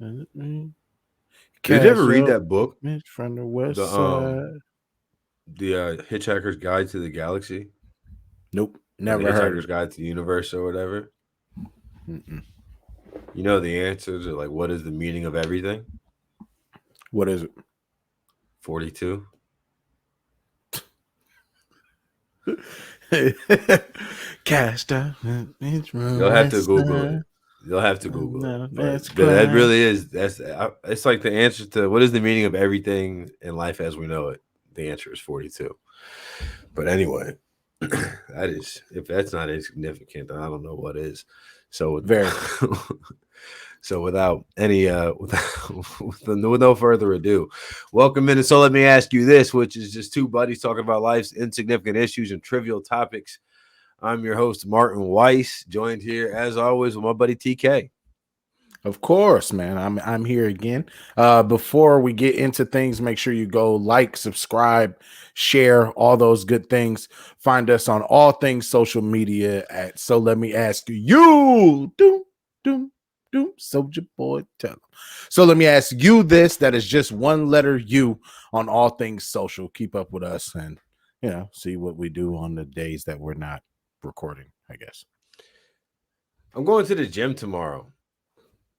Did you ever Cash read up that book, from the the west side. Hitchhiker's Guide to the Galaxy, Nope, or the never heard Hitchhiker's it. Guide to the Universe, or whatever? Mm-mm. You know the answers are like, what is the meaning of everything? What is 42. it? Cashed up from the You'll have to west Google it. side. You'll have to Google it. Now But let's that climb. really is it's like the answer to what is the meaning of everything in life as we know it. The answer is 42. But anyway, that is if that's not insignificant, then I don't know what is. So Very. so without any with no further ado, welcome in. And so let me ask you this, which is just two buddies talking about life's insignificant issues and trivial topics. I'm your host, Martin Weiss, joined here as always with my buddy TK. Of course, man. I'm here again. Before we get into things, make sure you go like, subscribe, share, all those good things. Find us on all things social media at So Let Me Ask You. Doom, doom, doom. Soldier boy, tell them. So let me ask you this. That is just one letter U on all things social. Keep up with us and see what we do on the days that we're not recording, I guess. I'm going to the gym tomorrow.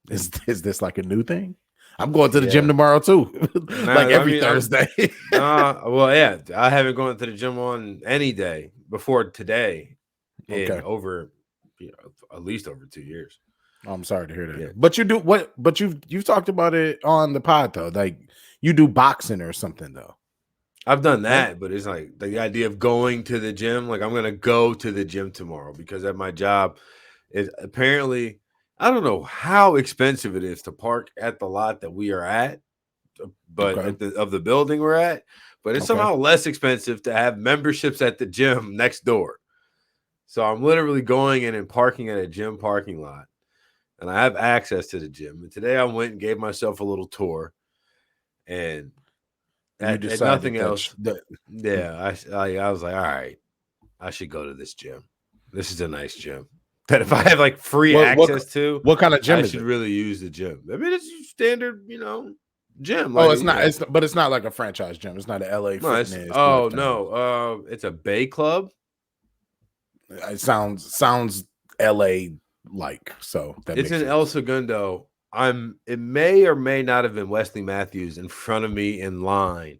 Is this like a new thing? I'm going to the gym Yeah. tomorrow too, like Nah, I every mean, Thursday. well, yeah, I haven't gone to the gym on any day before today in Okay. over, at least over 2 years. I'm sorry to hear that. Yeah, But you do what? But you've talked about it on the pod though. Like you do boxing or something though, I've done right? that, but it's like the idea of going to the gym. Like I'm gonna go to the gym tomorrow because at my job, it apparently I don't know how expensive it is to park at the lot that we are at, but Okay. of the building we're at, but it's Okay. somehow less expensive to have memberships at the gym next door. So I'm literally going in and parking at a gym parking lot, and I have access to the gym. And today I went and gave myself a little tour, and And you at decided nothing that else, that yeah, I was like, all right, I should go to this gym. This is a nice gym. That if I okay. have like free What what access to, what kind of I gym is should it? really use the gym. I mean, it's standard, gym. Oh, Like, it's not. But it's not like a franchise gym. It's not an LA no, it's Fitness oh Lift. no, it's a Bay Club. It sounds LA like, so that It's makes in El sense. Segundo. It may or may not have been Wesley Matthews in front of me in line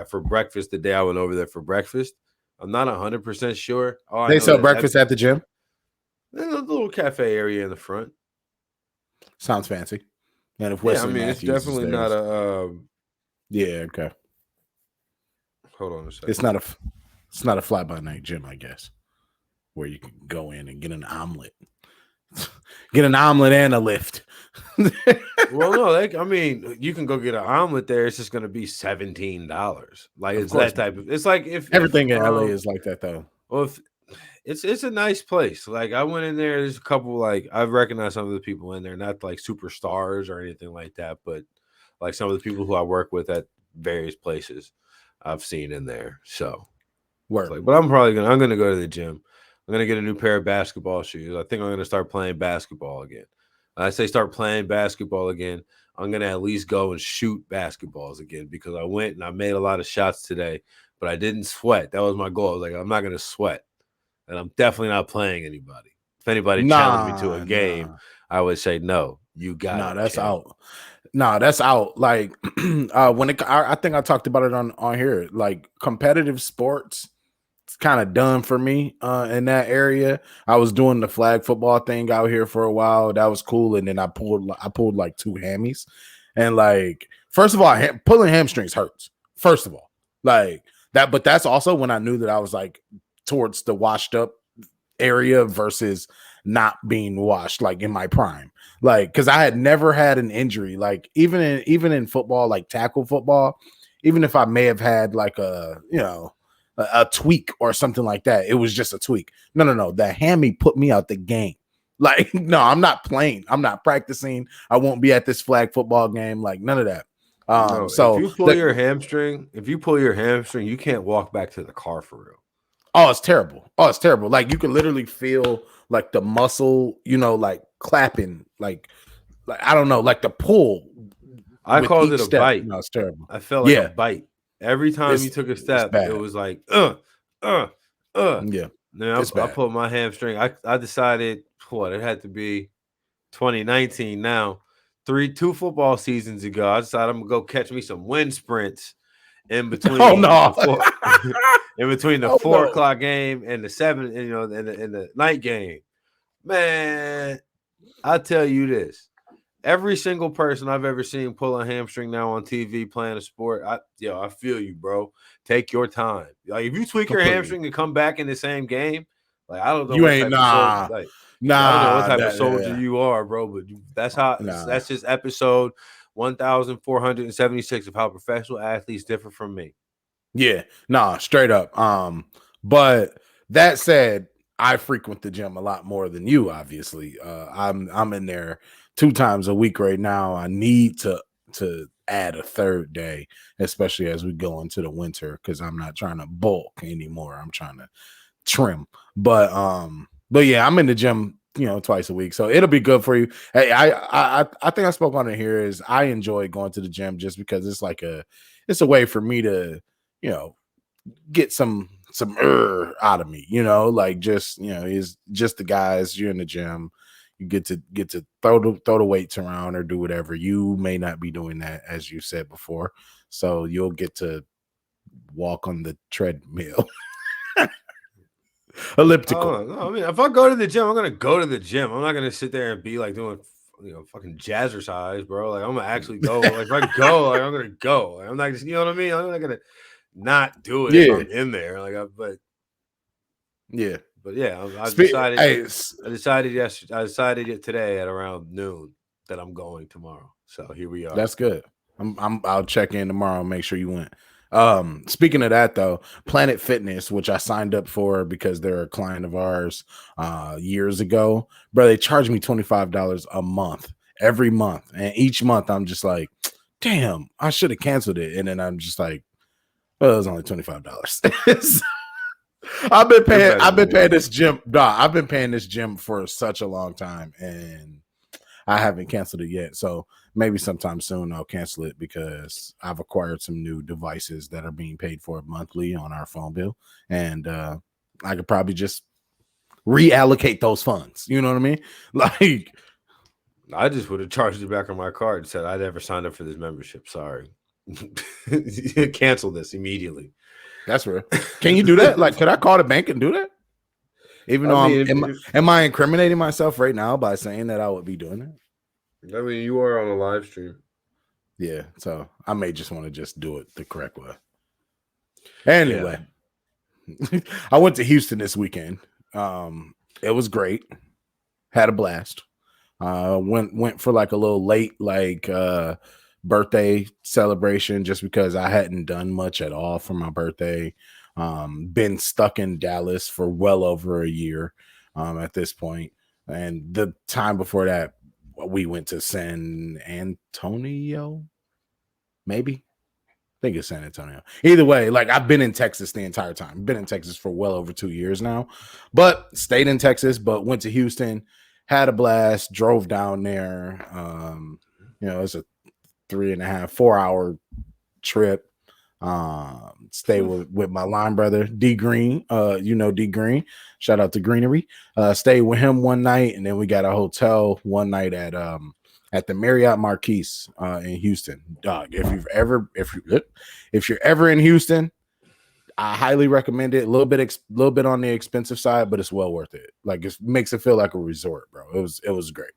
for breakfast the day I went over there for breakfast. I'm not 100% sure. All I They know sell that breakfast at the gym. there's a little cafe area in the front. Sounds fancy. And if Yeah, I Wesley mean it's Matthews is definitely there, not a. yeah, okay. Hold on a It's second. not a it's not a fly by night gym, I guess, where you can go in and get an omelet, get an omelet and a lift. Well, no, I mean you can go get an omelet there. It's just going to be $17. Like Of it's course, that type of. It's like if everything in LA is like that, though. well if it's a nice place. Like I went in there. There's a couple like I've recognized some of the people in there, not like superstars or anything like that, but like some of the people who I work with at various places I've seen in there. So it's Word. like, but I'm gonna go to the gym. I'm gonna get a new pair of basketball shoes. I think I'm gonna start playing basketball again. When I say start playing basketball again, I'm gonna at least go and shoot basketballs again because I went and I made a lot of shots today, but I didn't sweat. That was my goal. I was like, I'm not gonna sweat, and I'm definitely not playing anybody. If anybody challenged me to a Nah, game, nah, I would say no. You got nah. it, That's champ. out. Nah, that's out. Like when I think I talked about it on here. Like competitive sports, it's kind of done for me in that area. I was doing the flag football thing out here for a while. That was cool, and then I pulled like two hammies, and like first of all, pulling hamstrings hurts. First of all, like that, but that's also when I knew that I was like towards the washed up area versus not being washed like in my prime, like because I had never had an injury, like even in football, like tackle football, even if I may have had like a tweak or something like that, it was just a tweak. No, the hammy put me out the game. Like no, I'm not playing, I'm not practicing, I won't be at this flag football game, like none of that. No, So if you pull your hamstring, you can't walk back to the car for real. Oh, it's terrible. Oh, it's terrible. Like you can literally feel like the muscle, like clapping, like like I don't know, like the pull I with called each it a step. bite. No, it's terrible. I felt like a Yeah, bite. Every time you took a it's step, it bad. was like, uh. Yeah, Then it's I bad. pulled my hamstring. I decided what it had to be 2019 now. Two football seasons ago, I decided I'm gonna go catch me some wind sprints in Oh between the no. four in between the Oh four no. o'clock game and the seven, in the night game. Man, I tell you this. Every single person I've ever seen pull a hamstring now on TV playing a sport, I feel you, bro. Take your time. Like if you tweak your Completely. hamstring and come back in the same game, like I don't know You what ain't type of soldier, I don't know what type of that soldier yeah. you are, bro. But Nah. that's just episode 1476 of how professional athletes differ from me. Yeah, nah, straight up. But that said, I frequent the gym a lot more than you, obviously. I'm in there 2 times a week right now. I need to add a third day, especially as we go into the winter, because I'm not trying to bulk anymore. I'm trying to trim. But yeah, I'm in the gym, twice a week. So it'll be good for you. Hey, I think I spoke on it here is I enjoy going to the gym just because it's a way for me to, you know, get some out of me, like just, is just the guys, you're in the gym, you get to throw the weights around or do whatever. You may not be doing that, as you said before. So you'll get to walk on the treadmill. Elliptical. Oh no, I mean, if I go to the gym, I'm gonna go to the gym. I'm not gonna sit there and be like doing, fucking jazzercise, bro. Like I'm gonna actually go. Like if I go, like I'm gonna go. Like, I'm not just, you know what I mean. I'm not gonna not do it if Yeah. I'm in there. Yeah. But yeah, I Spe- decided. hey, I decided yesterday. I decided it today at around noon that I'm going tomorrow. So here we are. that's good. I'll check in tomorrow and make sure you went. Speaking of that though, Planet Fitness, which I signed up for because they're a client of ours years ago, bro, they charged me $25 a month every month. And each month I'm just like, damn, I should have canceled it. And then I'm just like, well, it was only $25. You're better I've than been me. paying this gym, I've been paying this gym for such a long time, and I haven't canceled it yet. So maybe sometime soon I'll cancel it because I've acquired some new devices that are being paid for monthly on our phone bill. And I could probably just reallocate those funds. You know what I mean? Like, I just would have charged it back on my card and said I never signed up for this membership. Sorry. Cancel this immediately. that's real. Can you do that? Like, could I call the bank and do that? Even I though mean, am I incriminating myself right now by saying that I would be doing it? I mean, you are on a live stream. Yeah. So I may just want to just do it the correct way. Anyway, I went to Houston this weekend. It was great. Had a blast. Went for like a little late birthday celebration just because I hadn't done much at all for my birthday. Been stuck in Dallas for well over a year at this point. And the time before that, we went to San Antonio, maybe. I think it's San Antonio. Either way, like I've been in Texas the entire time. Been in Texas for well over 2 years now, but stayed in Texas, but went to Houston, had a blast, drove down there. It's a 3.5, 4 hour trip. Stay with my line brother D Green. D Green. Shout out to Greenery. Stayed with him one night, and then we got a hotel one night at the Marriott Marquis in Houston. Dog, if you're ever in Houston, I highly recommend it. A little bit on the expensive side, but it's well worth it. Like it makes it feel like a resort, bro. It was great.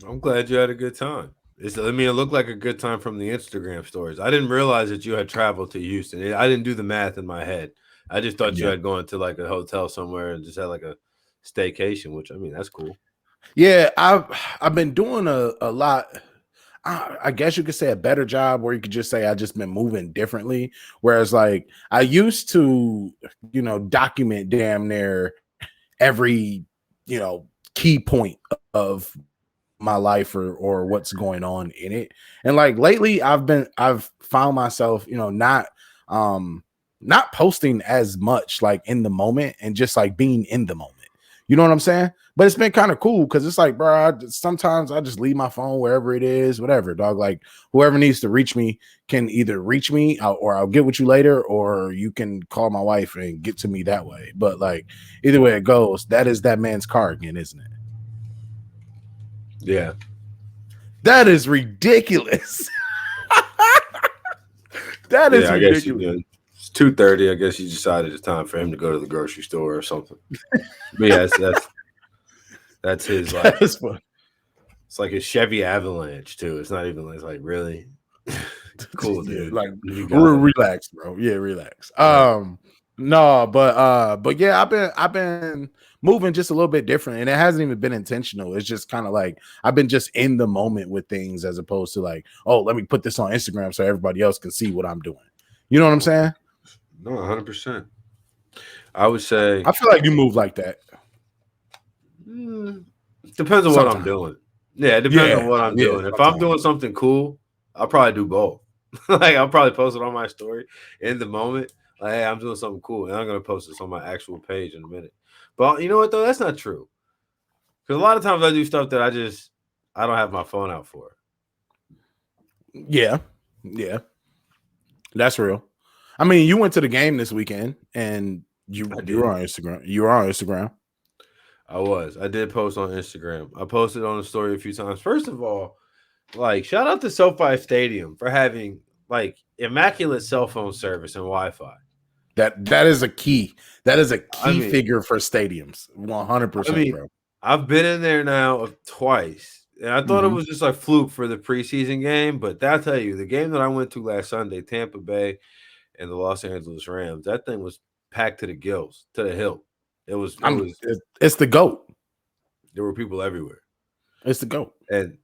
I'm glad you had a good time. It looked like a good time from the Instagram stories. I didn't realize that you had traveled to Houston. I didn't do the math in my head. I just thought you had gone to like a hotel somewhere and just had like a staycation, which I mean, that's cool. Yeah, I've been doing a lot. I guess you could say a better job, where you could just say I just been moving differently. Whereas like I used to, document damn near every, key point of my life or what's going on in it. And like lately I've found myself, not posting as much like in the moment and just like being in the moment. You know what I'm saying? But it's been kind of cool because it's like, bro, sometimes I just leave my phone wherever it is, whatever, dog. Like whoever needs to reach me can either reach me or I'll get with you later, or you can call my wife and get to me that way. But like either way it goes, that is that man's car again, isn't it? Yeah. That is ridiculous. That is Yeah, I guess ridiculous. it's 2:30. I guess you decided it's time for him to go to the grocery store or something. But yeah, that's his like. That's funny. It's like his Chevy Avalanche too. It's not even like really cool, Yeah, dude. like You got it. relax, bro. Yeah, relax. Right. No, but yeah, I've been moving just a little bit different, and it hasn't even been intentional. It's just kind of like I've been just in the moment with things as opposed to like, oh, let me put this on Instagram so everybody else can see what I'm doing. You know what I'm saying? No, 100%. I would say I feel like you move like that depends on what I'm sometimes. doing. Yeah, it depends on Yeah, what I'm yeah, doing. If I'm sometimes. doing something cool, I'll probably do both. Like I'll probably post it on my story in the moment. Like, hey, I'm doing something cool, and I'm gonna post this on my actual page in a minute. But you know what though? That's not true. Because a lot of times I do stuff that I don't have my phone out for. Yeah, yeah, that's real. I mean, you went to the game this weekend, and I you were did. on Instagram. You were on Instagram. I was. I did post on Instagram. I posted on the story a few times. First of all, like shout out to SoFi Stadium for having like immaculate cell phone service and Wi-Fi. That is a key. That is a I key mean, figure for stadiums. I 100%, mean, bro. I've been in there now twice, and I thought it Hmm. was just like fluke for the preseason game. But I'll tell you, the game that I went to last Sunday, Tampa Bay and the Los Angeles Rams, that thing was packed to the gills, to the hilt. It was. It was. It's the goat. There were people everywhere, It's the goat. and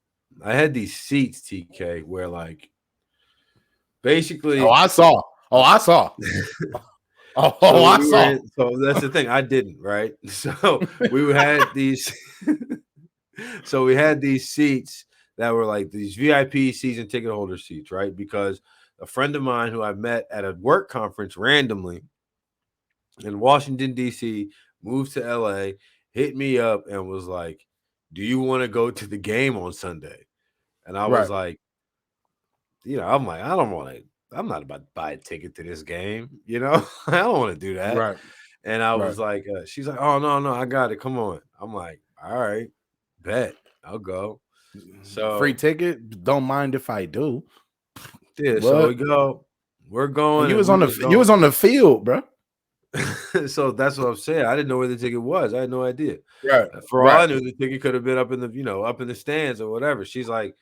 I had these seats, TK, where like Oh, basically. I saw. Oh, I saw. Oh, So I we were saw. in. So that's the thing. I didn't right. So we had these. So we had these seats that were like these VIP season ticket holder seats, right? Because a friend of mine who I met at a work conference randomly in Washington, D.C., moved to LA, hit me up and was like, do you want to go to the game on Sunday? And I was Right. like, I'm like, I don't want to. I'm not about to buy a ticket to this game. I don't want to do that. Right. And I Right. was like, she's like, oh, no, no, I got it. Come on. I'm like, all right, bet. I'll go. Free So, ticket. Don't mind if I do. yeah, so What? we go. We're And going you and was we on was the you going. was on the field, bro. So that's what I'm saying. I didn't know where the ticket was. I had no idea. Right. For all Right. I knew, the ticket could have been up in up in the stands or whatever. She's like,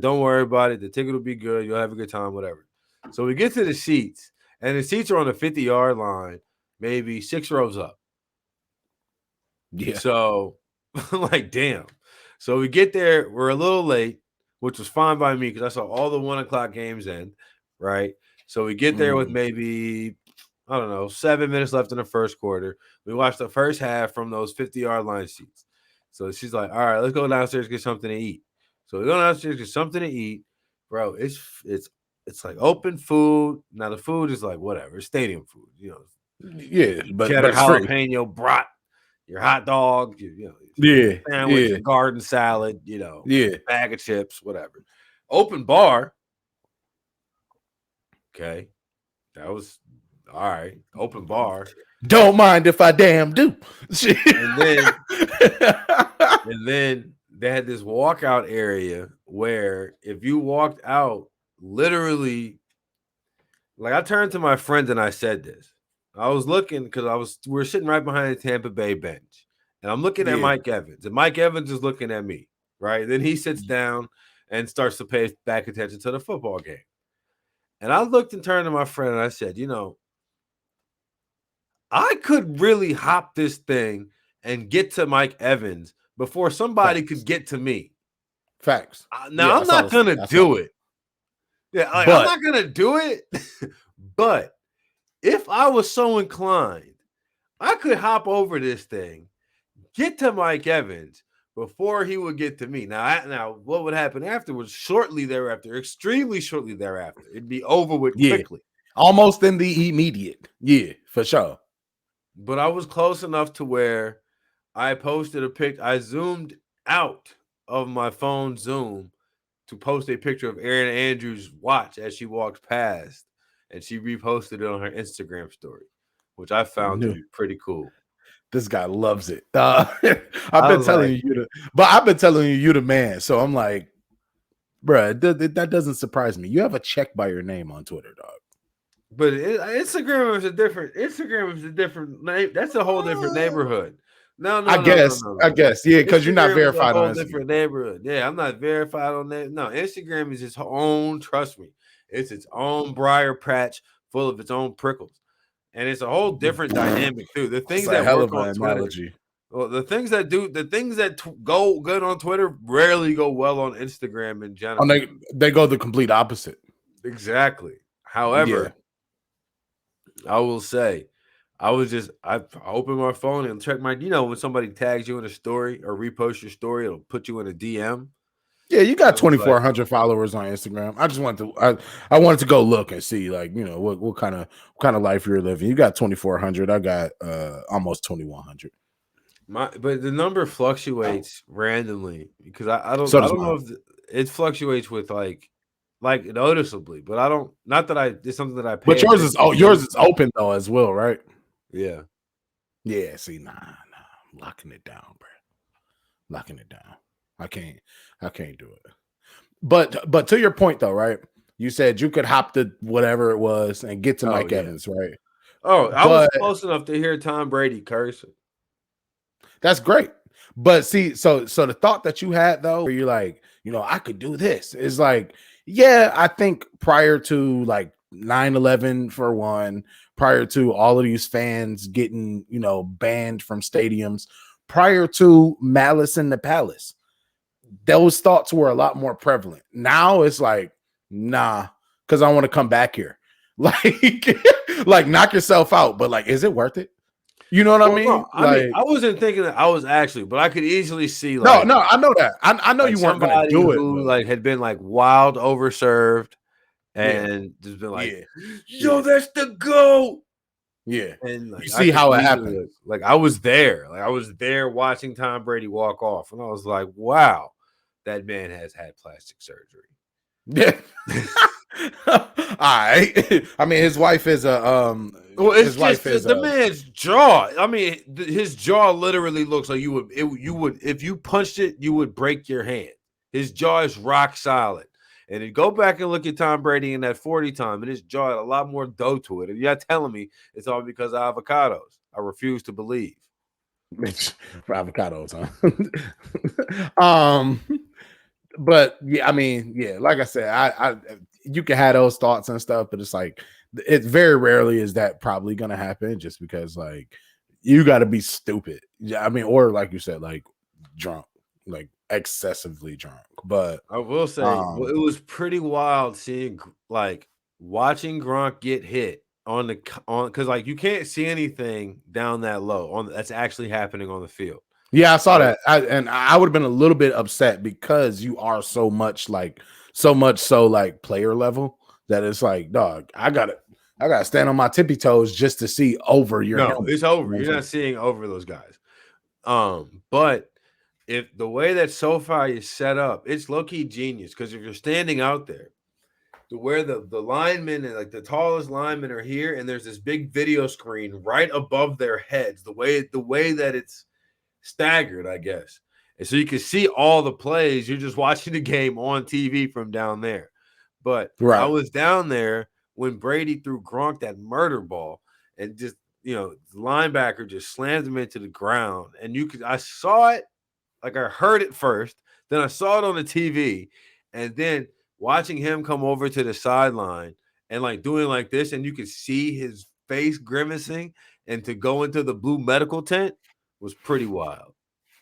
don't worry about it. The ticket will be good. You'll have a good time, whatever. So we get to the seats, and the seats are on the 50-yard line, maybe 6 rows up. Yeah. So I'm like, damn. So we get there. We're a little late, which was fine by me because I saw all the 1 o'clock games end, right? So we get there with Mm. maybe, I don't know, 7 minutes left in the first quarter. We watched the first half from those 50-yard line seats. So she's like, all right, let's go downstairs get something to eat. So we go downstairs get something to eat. Bro, it's like open food. Now the food is like whatever, stadium food, Yeah, but cheddar it's free. jalapeno brat, your hot dog, your Yeah. sandwich, Yeah. your garden salad, Yeah. bag of chips, whatever. Open bar. Okay. That was all right. Open bar. Don't mind if I damn do. And then and then they had this walkout area where if you walked out, literally, like I turned to my friends and I said this. I was looking because we were sitting right behind the Tampa Bay bench. And I'm looking at Yeah. Mike Evans. And Mike Evans is looking at me. Right. Then he sits down and starts to pay back attention to the football game. And I looked and turned to my friend and I said, I could really hop this thing and get to Mike Evans before somebody Facts. could get to me. Facts. Now, Yeah, I I'm saw not this. going to do it. Yeah, like, I'm But not going to do it. But if I was so inclined, I could hop over this thing, get to Mike Evans before he would get to me. Now, what would happen afterwards? Shortly thereafter, extremely shortly thereafter, it'd be over with yeah, quickly. almost in the immediate. Yeah, for sure. But I was close enough to where I posted a pic. I zoomed out of my phone Zoom to post a picture of Erin Andrews' watch as she walked past, and she reposted it on her Instagram story, which I found to be pretty cool. This guy loves it. I've I been was like, telling but I've been telling you the man. So I'm like, bruh, that doesn't surprise me. You have a check by your name on Twitter, dog. but Instagram is a different. Instagram is a different name. That's a whole different neighborhood. No, I no, no, no, guess, no, I no. guess, yeah, because you're not Instagram is a verified whole on Instagram. different neighborhood. Yeah, I'm not verified on that. No, Instagram is its own. Trust me, it's its own briar patch full of its own prickles, and it's a whole different dynamic too. The It's things a that hell work of on an Twitter, analogy. well, the things that go good on Twitter rarely go well on Instagram in Oh, general. they go the complete opposite. Exactly. Yeah. However, I will say, I open my phone and check my, when somebody tags you in a story or repost your story, it'll put you in a DM. Yeah, you I got was like, 2,400 followers on Instagram. I just wanted to, I wanted to go look and see, like, what kind of life you're living. You got 2,400. I got almost 2,100. but the number fluctuates randomly because So I does don't know mine. if it fluctuates with like noticeably, but I don't, not that it's something that I pay But attention yours to. is open though as well, right? Yeah. Yeah. See, nah, I'm locking it down, bro. Locking it down. I can't, I can't do it. But to your point though, right? You said you could hop to whatever it was and get to Oh Mike yeah. Evans, right? Oh, I was But close enough to hear Tom Brady curse. that's great. But see, so the thought that you had though, where you're like, I could do this, is like, yeah, I think prior to like 9/11 for one, prior to all of these fans getting, banned from stadiums, prior to Malice in the Palace, those thoughts were a lot more prevalent. Now it's like, nah, because I want to come back here. Like, like knock yourself out, but like, is it worth it? You know what I Well, no, mean? I mean, Like, I wasn't thinking that I was actually, but I could easily see no, no, I know that. I know like you weren't gonna somebody do it, who but like had been like wild overserved yeah, and just been like, yeah, "Yo, yeah, that's the goat," yeah. and You like I see could how it easily happened. like I was there, like I was there watching Tom Brady walk off, and I was like, "Wow, that man has had plastic surgery." Yeah. All right. I mean, Well, it's his wife just is the man's jaw. I mean, his jaw literally looks like you would if you punched it, you would break your hand. His jaw is rock solid. And then go back and look at Tom Brady in that 40 time, and his jaw had a lot more dough to it. And you're telling me it's all because of avocados. I refuse to believe. for avocados, huh? But yeah, I mean, yeah, like I said, I you can have those thoughts and stuff, but it's like it's very rarely is that probably gonna happen just because like you gotta be stupid. Yeah, I mean, or like you said, like drunk, like excessively drunk. But I will say, well, um it was pretty wild seeing like watching Gronk get hit on on because like you can't see anything down that low on that's actually happening on the field. yeah, I saw Right. that. And I would have been a little bit upset because you are so much so like player level that it's like, dog, I gotta stand on my tippy toes just to see over your No, helmet. it's You over. know what You're I'm not saying? seeing over those guys. But if the way that SoFi is set up, it's low key genius because if you're standing out there, to where the linemen and like the tallest linemen are here, and there's this big video screen right above their heads, the way that it's staggered, I guess. And so you can see all the plays. You're just watching the game on TV from down there. But I Right. was down there when Brady threw Gronk that murder ball and just, the linebacker just slammed him into the ground. And I saw it, like I heard it first, then I saw it on the TV, and then watching him come over to the sideline and like doing like this, and you could see his face grimacing, and to go into the blue medical tent was pretty wild.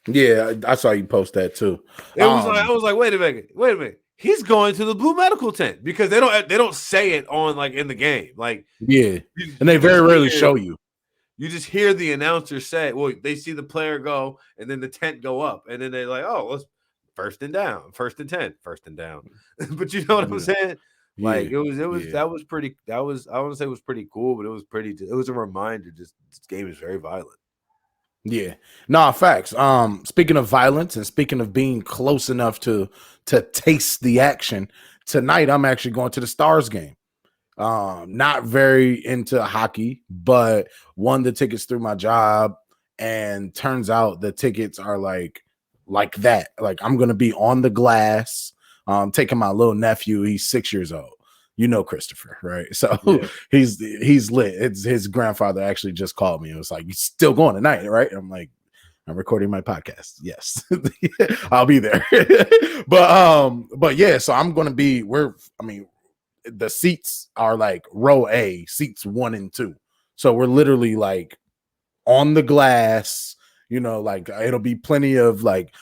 Yeah, I saw you post that too. It was like I was like, wait a minute. He's going to the blue medical tent because they don't say it on like in the game. Like Yeah. you, And they you very just rarely hear show you. you just hear the announcer say, well, they see the player go and then the tent go up, and then they're like, oh, let's first and down, first and 10, first and down. But you know what I'm Yeah. saying? Like Yeah. it was Yeah. that was pretty I want to say it was pretty cool, but it was a reminder. Just this game is very violent. Yeah. Nah, facts. Speaking of violence and speaking of being close enough to taste the action, tonight I'm actually going to the Stars game. Not very into hockey, but won the tickets through my job, and turns out the tickets are like that. Like I'm gonna be on the glass, taking my little nephew. He's 6 years old. You know Christopher, right? So Yeah. he's lit. It's his grandfather actually just called me. It was like, "You still going tonight, right?" I'm like, "I'm recording my podcast. Yes, I'll be there." but yeah, so I'm gonna be. I mean, the seats are like row A, seats 1 and 2. So we're literally like on the glass, like it'll be plenty of like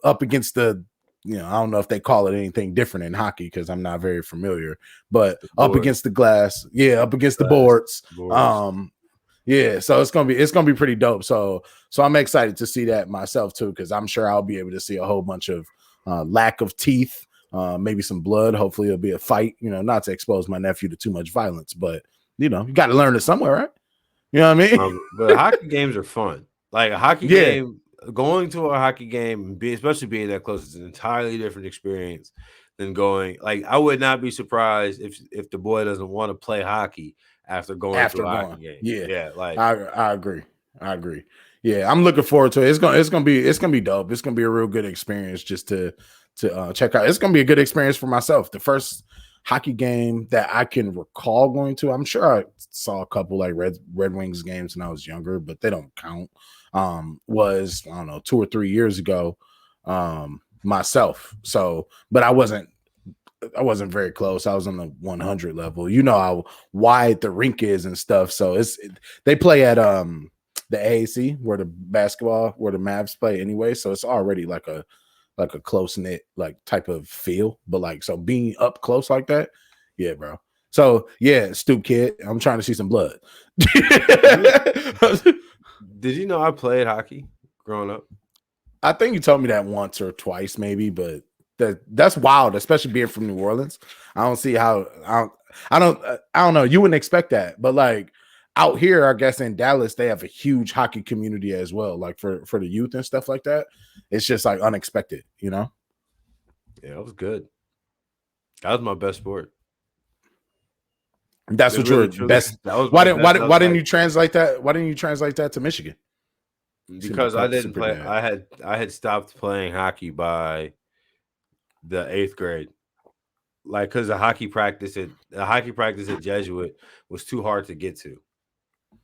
up against the, I don't know if they call it anything different in hockey because I'm not very familiar, but The up board, against the glass, yeah, up against the glass, boards. boards. Yeah, so it's gonna be pretty dope. So I'm excited to see that myself too, because I'm sure I'll be able to see a whole bunch of lack of teeth, maybe some blood. Hopefully it'll be a fight. Not to expose my nephew to too much violence, but you got to learn it somewhere, right? You know what I mean? But hockey games are fun. Like a hockey Yeah, game, going to a hockey game, especially being that close, is an entirely different experience than going. Like I would not be surprised if the boy doesn't want to play hockey after going to after a hockey going, game. yeah, Yeah, like I agree. I agree. Yeah, I'm looking forward to it. It's gonna be dope. It's gonna be a real good experience just to check out. It's gonna be a good experience for myself. The first hockey game that I can recall going to. I'm sure I saw a couple like Red Wings games when I was younger, but they don't count. Was, I don't know, 2 or 3 years ago, myself. So, but I wasn't very close. I was on the 100 level. You know how wide the rink is and stuff. So they play at the AAC where the Mavs play anyway. So it's already like a close knit like type of feel. But like, so being up close like that, yeah, bro. So yeah, stoop kid, I'm trying to see some blood. did you know I played hockey growing up? I think you told me that once or twice, maybe, but that's wild, especially being from New Orleans. I don't see how I don't know. You wouldn't expect that, but like out here, I guess in Dallas, they have a huge hockey community as well, like for the youth and stuff like that. It's just like unexpected, Yeah, it was good. That was my best sport. That's It what your really, truly, best. that was Why my didn't best. why, That did- was why didn't like you translate that? Why didn't you translate that to Michigan? Seem like because I didn't super play. dad. I had stopped playing hockey by the 8th grade. Like because the hockey practice at Jesuit was too hard to get to.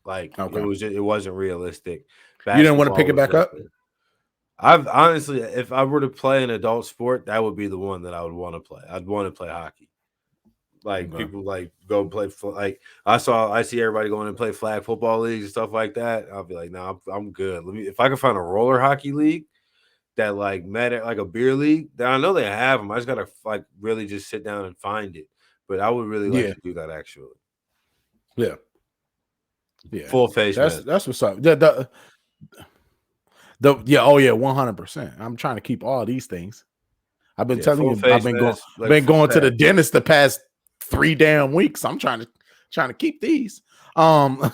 Like Okay, it wasn't realistic. you didn't want to pick Basketball it was back up. different. I've honestly, if I were to play an adult sport, that would be the one that I would want to play. I'd want to play hockey. Like Okay. people like go play like I see everybody going and play flag football leagues and stuff like that. I'll be like, no, I'm good. Let me if I can find a roller hockey league that like met it like a beer league. Then I know they have them. I just gotta like really just sit down and find it. But I would really like Yeah, to do that actually. yeah, yeah. Full face That's man. that's what's up. Yeah, oh yeah, 100%. I'm trying to keep all these things. I've been Yeah, telling full you, I've face been going, mask, like been full going to the pass. dentist the past 3 damn weeks. I'm trying to keep these. Um,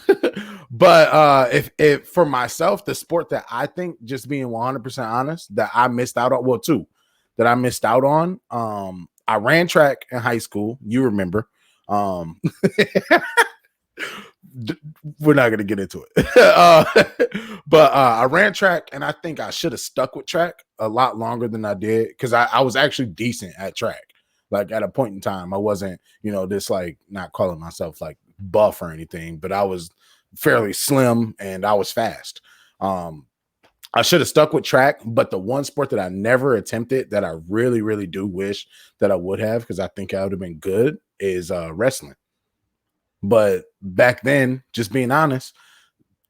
but if for myself, the sport that I think, just being 100% honest, that I missed out on, well, two that I missed out on. I ran track in high school. You remember? Um, we're not going to get into it. But I ran track, and I think I should have stuck with track a lot longer than I did, because I was actually decent at track. Like at a point in time, I wasn't, this like, not calling myself like buff or anything, but I was fairly slim and I was fast. I should have stuck with track, but the one sport that I never attempted that I really, really do wish that I would have, because I think I would have been good, is wrestling. But back then, just being honest,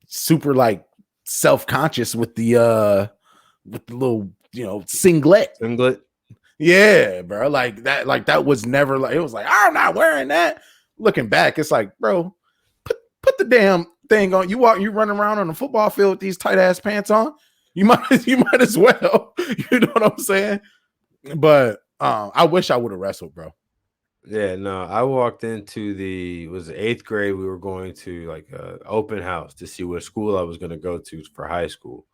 super like self-conscious with the little, singlet. Singlet. Yeah, bro. Like that was never like, it was like, I'm not wearing that. Looking back, it's like, bro, put the damn thing on. You running around on the football field with these tight ass pants on. You might as well. You know what I'm saying? But I wish I would have wrestled, bro. Yeah, no, I walked into it was the eighth grade. We were going to like a open house to see what school I was going to go to for high school.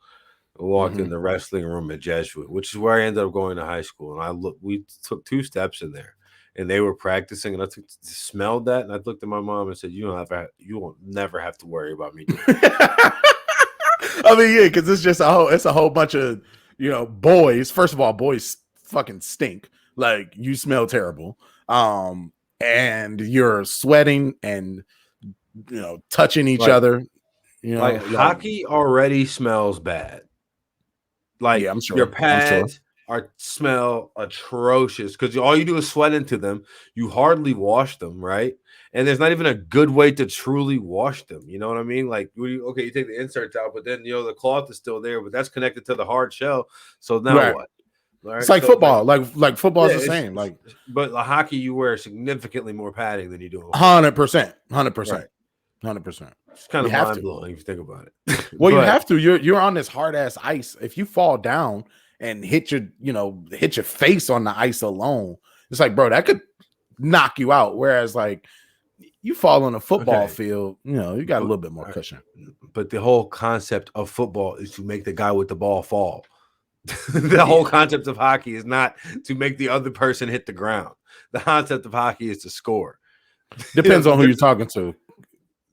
I walked in Mhm. the wrestling room at Jesuit, which is where I ended up going to high school. And we took two steps in there, and they were practicing, and smelled that, and I looked at my mom and said, you will never have to worry about me doing that." I mean, yeah, because it's a whole bunch of boys. First of all, boys fucking stink. Like you smell terrible. And you're sweating and touching each Like, other. Like hockey already smells bad. Like yeah, I'm your sure. I'm sure. pads smell atrocious because all you do is sweat into them. You hardly wash them, right? And there's not even a good way to truly wash them. You know what I mean? Like, you take the inserts out, but then the cloth is still there, but that's connected to the hard shell. So now Right. what? All It's right. like So like, football. Like football yeah, is the same. Like but the hockey you wear significantly more padding than you do in football. 100%, Right. 100%. It's kind You of have mind to. blowing if you think about it. Well, you But have to. You're on this hard ass ice. If you fall down and hit your face on the ice alone, it's like, bro, that could knock you out. Whereas like you fall on a football okay. field, you got a But, little bit more all right, cushion. but the whole concept of football is to make the guy with the ball fall. The whole Yeah. concept of hockey is not to make the other person hit the ground. The concept of hockey is to score. Depends on who you're There's talking to.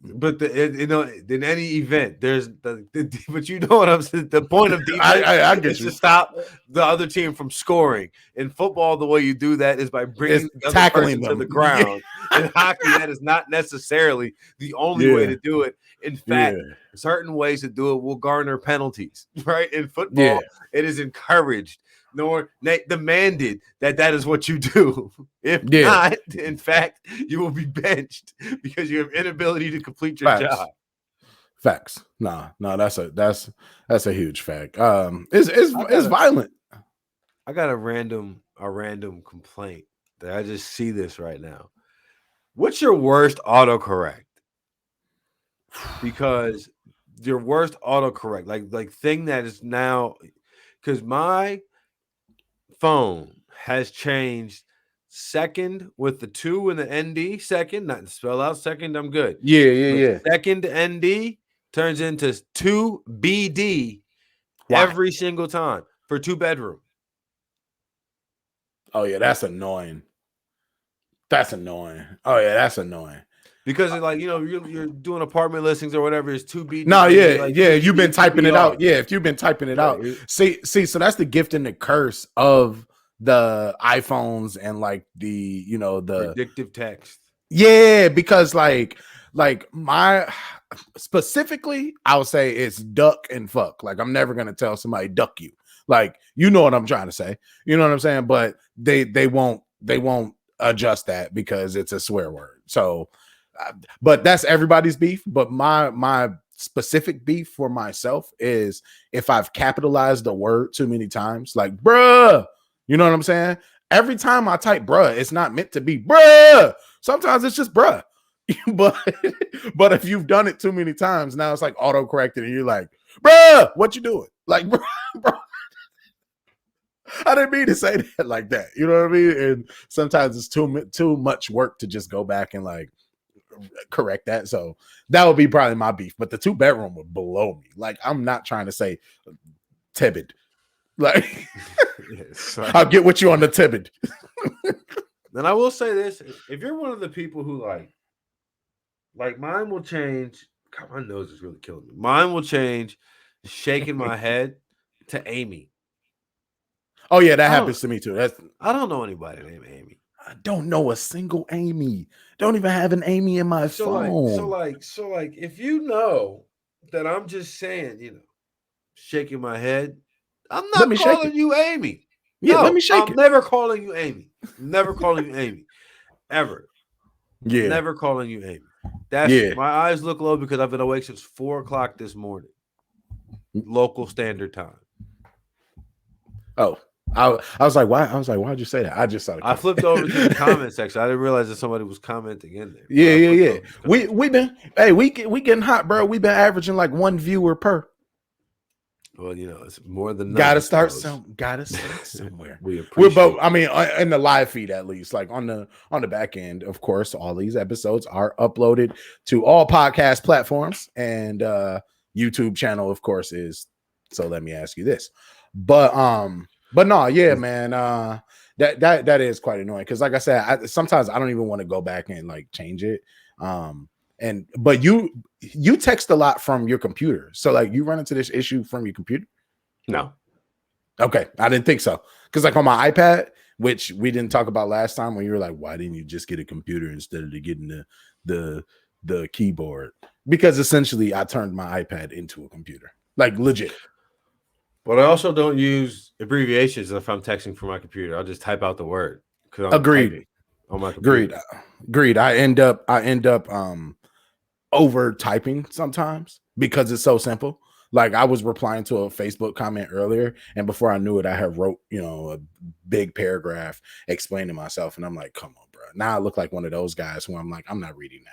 but in any event, there's but you know what I'm saying. The point of defense I get is to you. stop the other team from scoring. In football, the way you do that is by It's bringing the other tackling person to them. the ground. In hockey, that is not necessarily the only way Yeah. to do it. In Yeah. fact, certain ways to do it will garner penalties. Right? In football, Yeah. it is encouraged nor demanded that is what you do. If Yeah. not, in fact, you will be benched because you have inability to complete your Facts. job. Facts. No, that's a huge fact. It's violent. I got a random complaint that I just see this right now. What's your worst autocorrect? Because your worst autocorrect, like thing that is now, because my phone has changed second with the 2 and the ND second, not to spell out second, I'm good. Yeah. Second ND turns into 2BD Why? every single time for 2-bedroom. Oh yeah, that's annoying. That's annoying. Oh yeah, that's annoying. Because like you're doing apartment listings or whatever, it's 2BD. No, yeah, like yeah. You've 2BD, been typing it 2BR. out. Yeah, if you've been typing it out. Right. See. So that's the gift and the curse of the iPhones and like the Predictive text. yeah, because like my specifically, I would say it's duck and fuck. Like I'm never gonna tell somebody duck you. Like you know what I'm trying to say. You know what I'm saying? But they won't adjust that because it's a swear word. So, but that's everybody's beef. But my specific beef for myself is if I've capitalized the word too many times, like bruh. You know what I'm saying? Every time I type bruh, it's not meant to be bruh. Sometimes it's just bruh. but if you've done it too many times, now it's like auto-corrected and you're like, bruh, what you doing? Like, bro, I didn't mean to say that like that. You know what I mean? And sometimes it's too much work to just go back and like correct that. So that would be probably my beef. But the 2-bedroom would blow me. Like, I'm not trying to say Tibid. Like, Yes, I'll get with you on the Tibid. Then I will say this: if you're one of the people who like mine will change. God, my nose is really killing me. Mine will change, shaking my head to Amy. Oh yeah, that happens to me too. I don't know anybody named Amy. I don't know a single Amy. Don't even have an Amy in my phone. So like, if you know that I'm just saying, shaking my head, I'm Let not me shake it. calling you Amy. Yeah, No, let me shake I'm it. never calling you Amy. Never calling you Amy. Ever. Yeah. Never calling you Amy. That's my eyes look low because I've been awake since 4:00 this morning. Local standard time. Oh. I was like, why? I was like, why'd you say that? I just saw the comment. I flipped over to the comment section. I didn't realize that somebody was commenting in there. Yeah. We getting hot, bro. We've been averaging like 1 viewer per. Well, you know, it's more than none. Gotta start somewhere. We We're both, appreciate. I mean, in the live feed at least, like on the back end, of course, all these episodes are uploaded to all podcast platforms, and YouTube channel, of course, is. So let me ask you this. But no, yeah, man. That is quite annoying because, like I said, sometimes I don't even want to go back and like change it. But you text a lot from your computer, so like you run into this issue from your computer. No. Okay, I didn't think so because like on my iPad, which we didn't talk about last time, when you were like, why didn't you just get a computer instead of getting the keyboard? Because essentially, I turned my iPad into a computer, like legit. But I also don't use abbreviations if I'm texting from my computer. I'll just type out the word because I'm Agreed. typing on my computer. Agreed. I end up over typing sometimes because it's so simple. Like I was replying to a Facebook comment earlier, and before I knew it, I had wrote, a big paragraph explaining myself, and I'm like, come on, bro. Now I look like one of those guys who I'm like, I'm not reading that.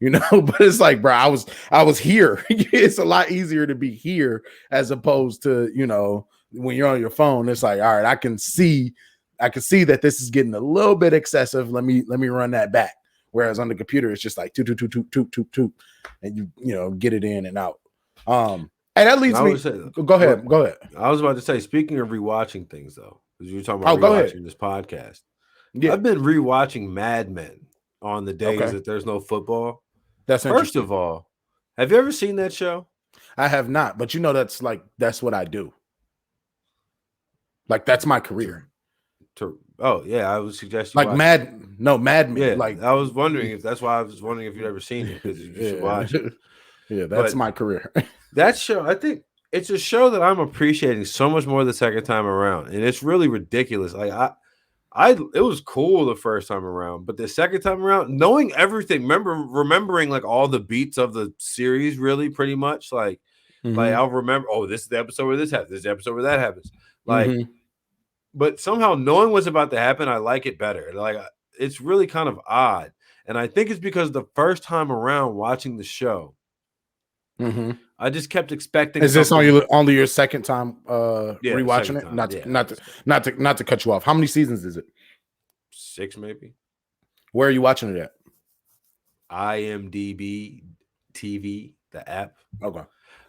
But it's like, bro, I was here. It's a lot easier to be here as opposed to, when you're on your phone, it's like, all right, I can see that this is getting a little bit excessive. Let me run that back. Whereas on the computer, it's just like toot, toot, toot, toot, toot, toot, toot, and you get it in and out. And that leads me. Go ahead. I was about to say, speaking of rewatching things, though, because you were talking about rewatching this podcast. Yeah. I've been rewatching Mad Men on the days that there's no football. That's First of all, have you ever seen that show? I have not, but that's what I do. Like that's my career. Oh yeah, I would suggest you like Mad Men. Yeah, like I was wondering if that's why I was wondering if you'd ever seen it because you should watch it. Yeah, that's my career. That show, I think it's a show that I'm appreciating so much more the second time around, and it's really ridiculous. Like it was cool the first time around, but the second time around, knowing everything, remembering like all the beats of the series, really pretty much like I'll remember. Oh, this is the episode where this happens. This is the episode where that happens. Like. But somehow knowing what's about to happen, I like it better. Like it's really kind of odd, and I think it's because the first time around watching the show, I just kept expecting. Is this only your second time rewatching it? Time. Not to cut you off. How many seasons is it? 6, maybe. Where are you watching it at? IMDb TV, the app. Okay.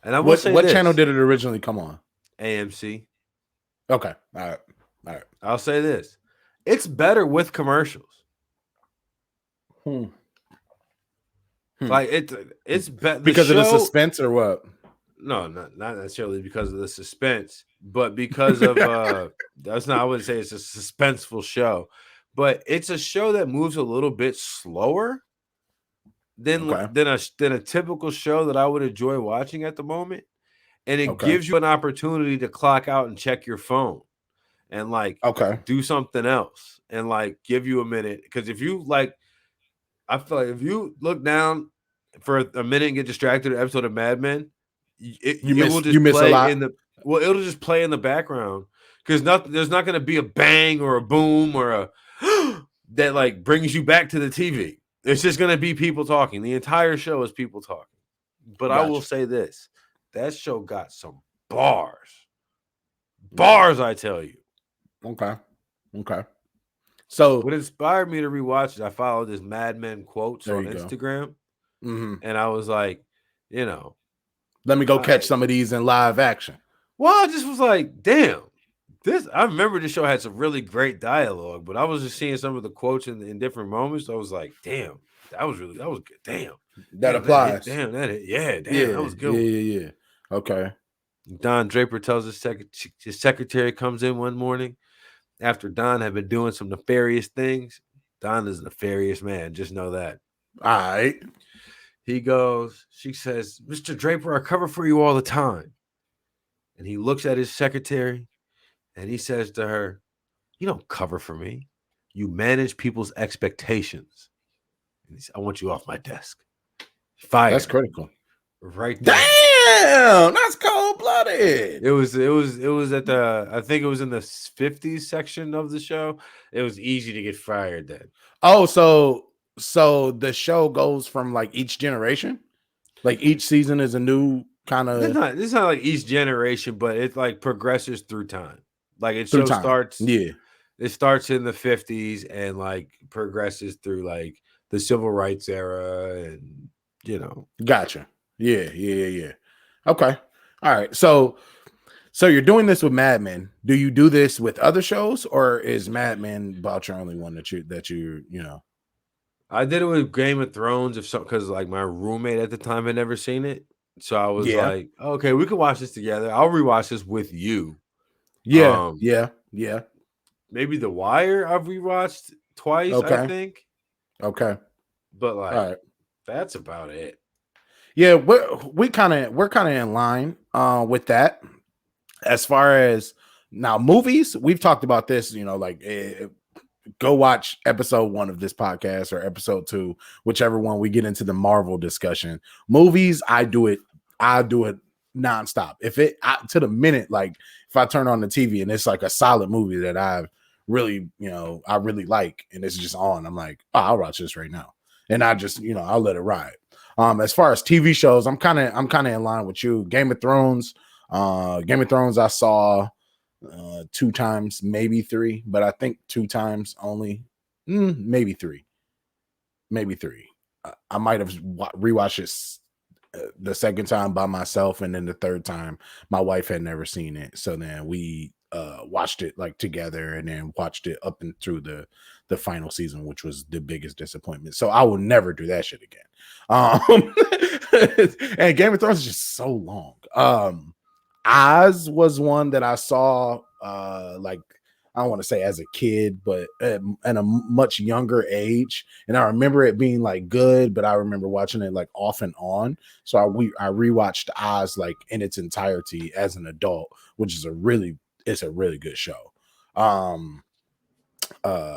And I will say what channel did it originally come on? AMC. Okay. All right. I'll say this: it's better with commercials. Like it's better because of the suspense or what? No, not necessarily because of the suspense, but because of that's not. I wouldn't say it's a suspenseful show, but it's a show that moves a little bit slower than a typical show that I would enjoy watching at the moment, and it gives you an opportunity to clock out and check your phone. And do something else and give you a minute. Because if you I feel like if you look down for a minute and get distracted, an episode of Mad Men, it'll just play in the background because there's not going to be a bang or a boom or a that brings you back to the TV. It's just going to be people talking. The entire show is people talking. But I will say this: that show got some bars, I tell you. Okay. So what inspired me to rewatch it, I followed this Mad Men quotes on Instagram. And I was like, let me go catch some of these in live action. Well, I just was like, damn, I remember this show had some really great dialogue, but I was just seeing some of the quotes in different moments. So I was like, damn, that was good. Damn. That applies. That was good. Yeah. Okay. Don Draper tells his secretary comes in one morning after Don had been doing some nefarious things. Don is a nefarious man. Just know that. All right. She says, Mr. Draper, I cover for you all the time. And he looks at his secretary and he says to her, you don't cover for me. You manage people's expectations. And he said, I want you off my desk. Fired. That's critical. Right there. Damn, that's cold-blooded. It was at I think it was in the 50s section of the show. It was easy to get fired then. Oh, so the show goes from each generation? Like each season is a new kind of It's not like each generation, but it like progresses through time. Like through time. Yeah, it starts in the 50s and like progresses through like the civil rights era and you know. gotcha. Yeah. Okay, all right. So you're doing this with Mad Men. Do you do this with other shows, or is Mad Men about your only one that you know? I did it with Game of Thrones if some because like my roommate at the time had never seen it. So I was Yeah, like, okay, we can watch this together. I'll rewatch this with you. yeah, Um, yeah, yeah. maybe The Wire I've rewatched twice, I Okay, think. okay, But all like right. that's about it. Yeah, we're kind of in line with that. As far as now, movies, we've talked about this. You know, like go watch episode 1 of this podcast or episode 2, whichever one we get into the Marvel discussion. Movies, I do it nonstop. If to the minute, like if I turn on the TV and it's like a solid movie that I really like, and it's just on, I'm like, oh, I'll watch this right now. And I just, I'll let it ride. As far as TV shows, I'm kind of in line with you. Game of Thrones, I saw 2 times, maybe 3, but I think 2 times only. Maybe 3. Maybe 3. I might have rewatched it the second time by myself, and then the third time my wife had never seen it. So then we watched it like together, and then watched it up and through the final season, which was the biggest disappointment. So I will never do that shit again. And Game of Thrones is just so long. Oz was one that I saw like I don't want to say as a kid, but at a much younger age. And I remember it being like good, but I remember watching it like off and on. So I rewatched Oz like in its entirety as an adult, which is it's a really good show.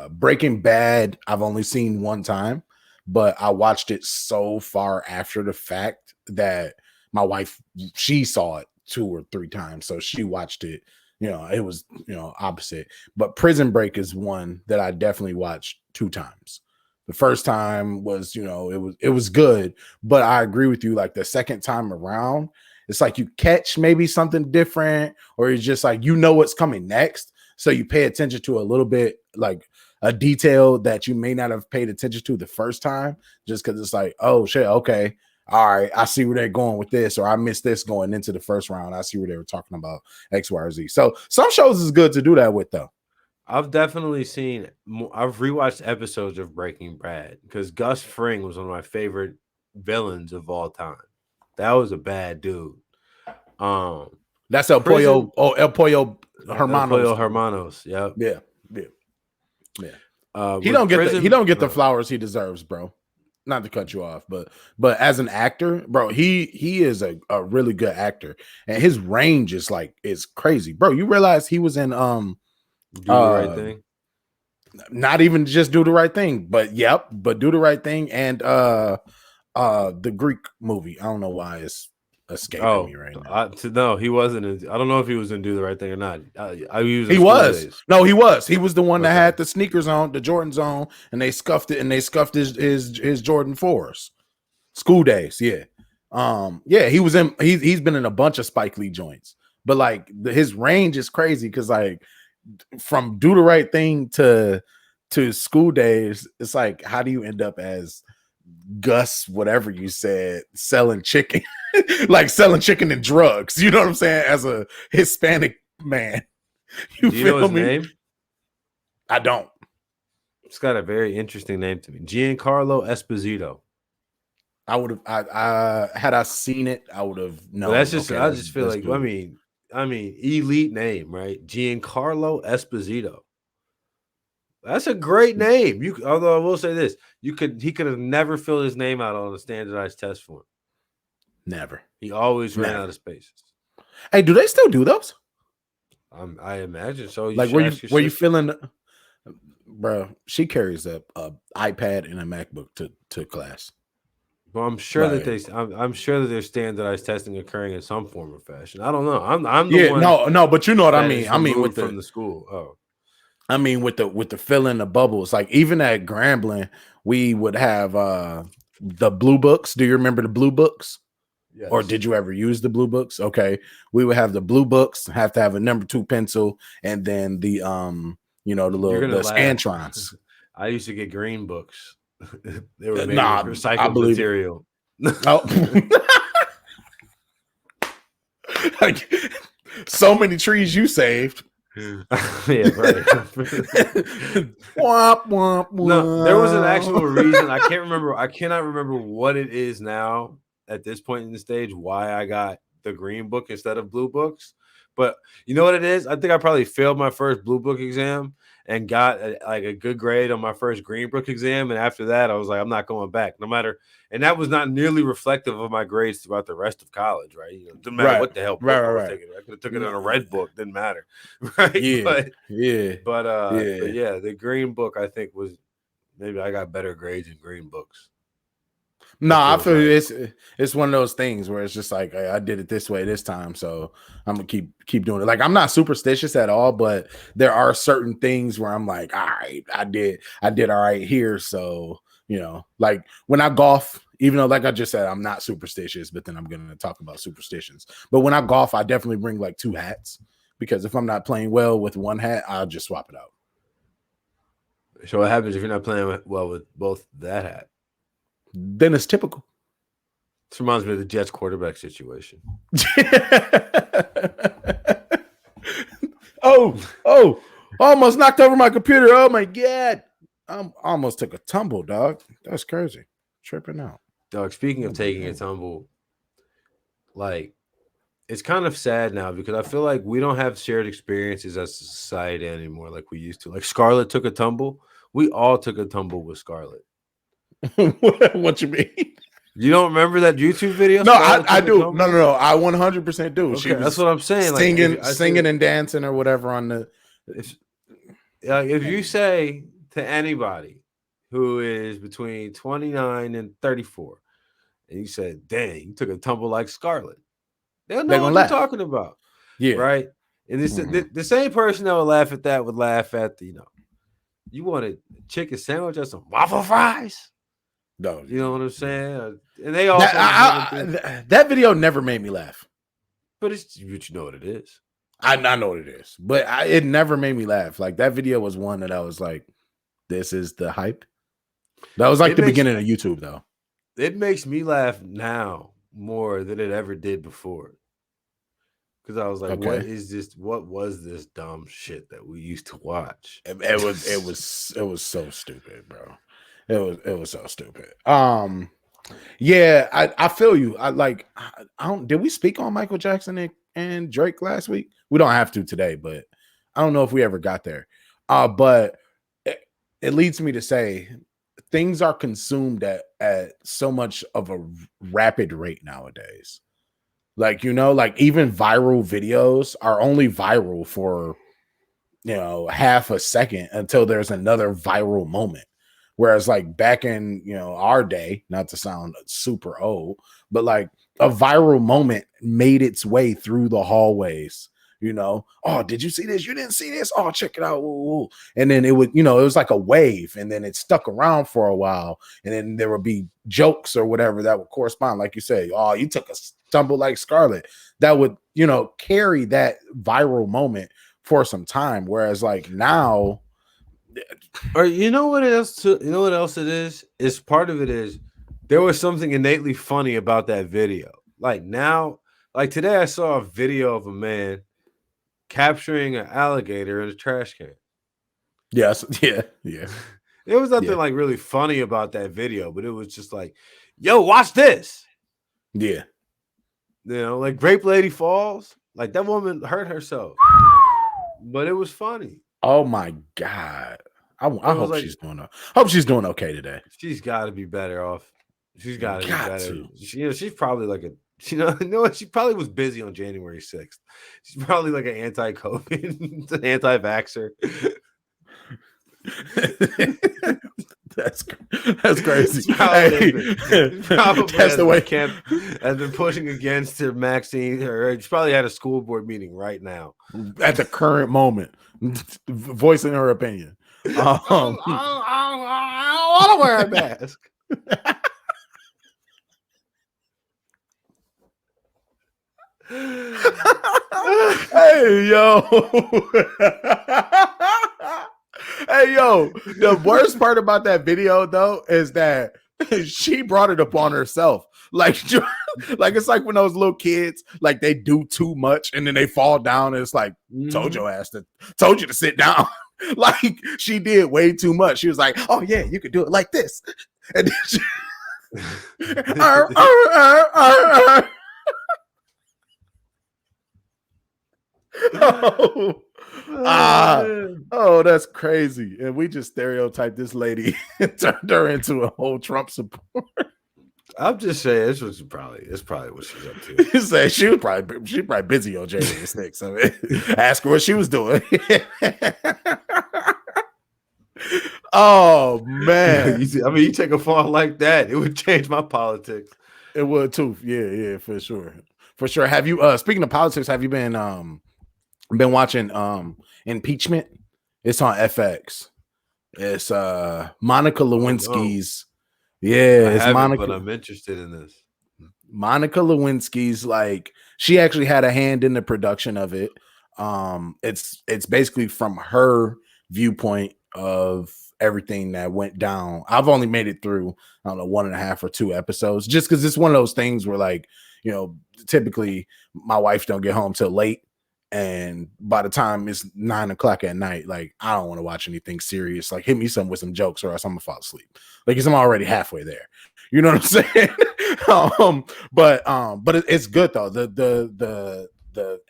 Breaking Bad, I've only seen 1 time, but I watched it so far after the fact that my wife, she saw it 2 or 3 times. So she watched it, it was, opposite. But Prison Break is one that I definitely watched 2 times. The first time was, it was good, but I agree with you. Like the second time around, it's like you catch maybe something different, or it's just like, what's coming next. So you pay attention to a little bit, like a detail that you may not have paid attention to the first time, just because it's like, oh shit, okay, all right, I see where they're going with this, or I missed this going into the first round. I see where they were talking about X, Y, or Z. So some shows is good to do that with, though. I've definitely I've rewatched episodes of Breaking Bad because Gus Fring was one of my favorite villains of all time. That was a bad dude. That's El Pollo Hermanos. El Pollo Hermanos. Yep. Yeah. He don't get the flowers he deserves, bro. Not to cut you off, but as an actor, bro, he is a really good actor, and his range is crazy, bro. You realize he was in Do the Right Thing? Not even just Do the Right Thing, but Do the Right Thing and the Greek movie. I don't know why it's escaping me right now. No, he wasn't. I don't know if he was in Do the Right Thing or not. He was. No, he was. He was the one that had the sneakers on, the Jordans on, and they scuffed it, and they scuffed his Jordan 4s. School Days, yeah. Yeah, he was in. He's been in a bunch of Spike Lee joints, but like his range is crazy because like from Do the Right Thing to School Days, it's like, how do you end up as Gus, whatever you said, selling chicken, like selling chicken and drugs? You know what I'm saying? As a Hispanic man, do you know his name? I don't. It's got a very interesting name to me, Giancarlo Esposito. I would have. I had I seen it, I would have known. Well, that's just. Okay, I just feel like. Good. I mean, elite name, right? Giancarlo Esposito. That's a great name. Although I will say this, he could have never filled his name out on a standardized test form. Never. He always ran out of spaces. Hey, do they still do those? I imagine so. Like, were you feeling, bro? She carries a iPad and a MacBook to class. Well, I'm sure I'm sure that there's standardized testing occurring in some form or fashion. I don't know. I'm the one. No, but you know what I mean. I mean, from the school. Oh. I mean, with the filling the bubbles, like even at Grambling, we would have the blue books. Do you remember the blue books? Or Yes. did you ever use the blue books? Okay. We would have the blue books, have to have a number 2 pencil, and then the You're gonna the laugh. scantrons. I used to get green books. They were made with Nah, I recycled believe it. material. Oh. Like, so many trees you saved. Yeah, right. Womp, womp, No, there was an actual womp. reason. I can't remember. I cannot remember what it is now at this point in the stage why I got the green book instead of blue books. But you know what it is? I think I probably failed my first blue book exam and got a good grade on my first green book exam. And after that, I was like, I'm not going back, no matter. And that was not nearly reflective of my grades throughout the rest of college, right? Didn't matter what the hell book I was taking. I could have took it on a red book, didn't matter, right? Yeah, But yeah, yeah, the green book I think was maybe I got better grades in green books. No, I feel it's one of those things where it's just like, hey, I did it this way this time, so I'm gonna keep doing it. Like, I'm not superstitious at all, but there are certain things where I'm like, all right, I did all right here. So, like when I golf, even though, like I just said, I'm not superstitious, but then I'm gonna talk about superstitions. But when I golf, I definitely bring like 2 hats, because if I'm not playing well with one hat, I'll just swap it out. So what happens if you're not playing well with both that hat? Then it's typical. This reminds me of the Jets quarterback situation. oh, almost knocked over my computer. Oh my God. I almost took a tumble, dog. That's crazy. Tripping out. Dog, speaking of taking a tumble, like, it's kind of sad now because I feel like we don't have shared experiences as a society anymore like we used to. Like, Scarlett took a tumble. We all took a tumble with Scarlett. What you mean? You don't remember that YouTube video? No, I do. No. I 100% do. Okay, that's what I'm saying. Singing and dancing or whatever on the. If you say to anybody who is between 29 and 34, and you said, "Dang, you took a tumble like Scarlett," they'll know what you're talking about. Yeah, right. And it's the same person that would laugh at that would laugh at you wanted a chicken sandwich or some waffle fries. No, you know what I'm saying? And they also that video never made me laugh. But you know what it is. I know what it is, but it never made me laugh. Like, that video was one that I was like, "This is the hype." That was like the beginning of YouTube, though. It makes me laugh now more than it ever did before. Because I was like, okay, what is this? What was this dumb shit that we used to watch? It was so stupid, bro. It was so stupid. Yeah, I feel you. Did we speak on Michael Jackson and Drake last week? We don't have to today, but I don't know if we ever got there. But it leads me to say things are consumed at so much of a rapid rate nowadays. Like, like even viral videos are only viral for, half a second until there's another viral moment. Whereas, like, back in, our day, not to sound super old, but like a viral moment made its way through the hallways. Oh, did you see this? You didn't see this? Oh, check it out. Ooh. And then it would, it was like a wave, and then it stuck around for a while. And then there would be jokes or whatever that would correspond. Like you say, oh, you took a stumble like Scarlett. That would, carry that viral moment for some time. Whereas, like, now, or you know what else it is? It's part of it is there was something innately funny about that video. Like, now, like today I saw a video of a man capturing an alligator in a trash can. Yes, yeah. There was nothing like really funny about that video, but it was just like, yo, watch this. Yeah. Like Grape Lady Falls, like that woman hurt herself, but it was funny. Oh my God. I hope she's doing okay today. She's got to be better off. She's got to be better. She's probably like she probably was busy on January 6th. She's probably like an anti-COVID, an anti-vaxxer. That's crazy. Probably that's the way Kemp has been pushing against her vaccine. She probably had a school board meeting right now at the current moment, voicing her opinion. I don't want to wear a mask. Hey yo. Hey yo, the worst part about that video though is that she brought it upon herself. Like, like it's like when those little kids like they do too much and then they fall down and it's like told your ass to told you to sit down. Like she did way too much. She was like, "Oh yeah, you could do it like this," and then she, oh, oh, that's crazy. And we just stereotyped this lady and turned her into a whole Trump support. I'm just saying it's probably what she's up to. He said she probably busy on January 6th. I mean, ask her what she was doing. Oh man. You take a fall like that, it would change my politics. It would too. Yeah, for sure. For sure. Have you speaking of politics, have you been watching Impeachment? It's on FX. It's Monica Lewinsky's. Yeah, it's Monica. But I'm interested in this. Monica Lewinsky's, like, she actually had a hand in the production of it. It's basically from her viewpoint of everything that went down. I've only made it through, I don't know, 1.5 or 2 episodes, just because it's one of those things where, like, you know, typically my wife don't get home till late, and by the time it's 9 o'clock at night, like, I don't want to watch anything serious. Like, hit me with some jokes or else I'm gonna fall asleep. Like, I'm already halfway there. You know what I'm saying? But it's good though. The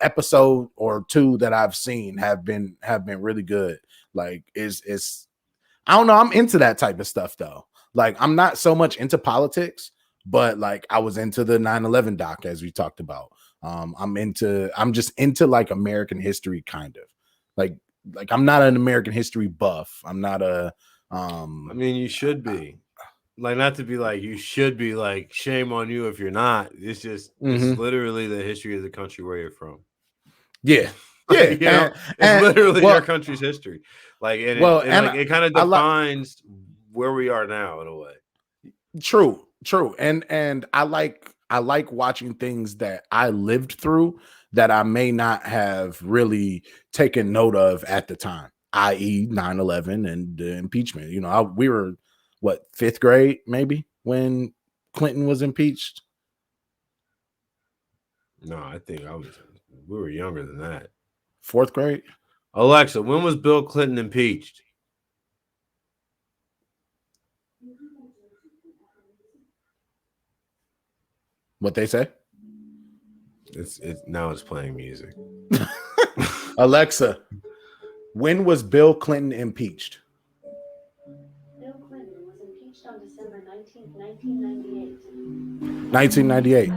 episode or 2 that I've seen have been really good. Like, it's I don't know. I'm into that type of stuff though. Like, I'm not so much into politics, but like I was into the 9/11 doc as we talked about. I'm just into like American history, kind of like I'm not an American history buff. I'm not a I mean, you should be. Like, not to be like, you should be like, shame on you if you're not. It's just it's literally the history of the country where you're from. Yeah. You know, it's literally your country's history. Like, and it kind of defines where we are now in a way. True. And I like watching things that I lived through that I may not have really taken note of at the time, i.e. 9/11 and the impeachment. You know, we were what, 5th grade maybe when Clinton was impeached? No, I think we were younger than that. 4th grade? Alexa, when was Bill Clinton impeached? What they say? Now it's playing music. Alexa, when was Bill Clinton impeached? Bill Clinton was impeached on December 19th, 1998.